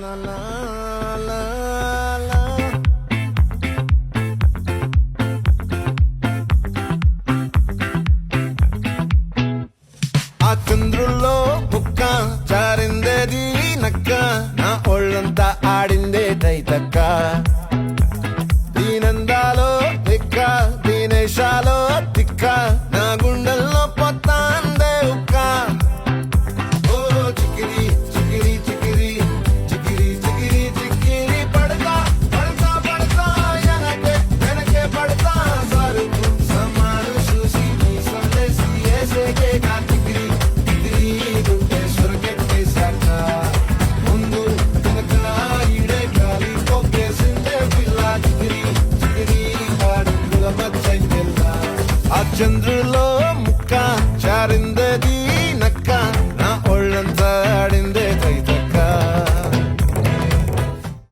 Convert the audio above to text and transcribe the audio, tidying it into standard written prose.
la la la la. ఆ చంద్రుల్లో బుక్క చారిందేది నక్క నా ఒళ్ళంతా ఆడిందే తైతక్క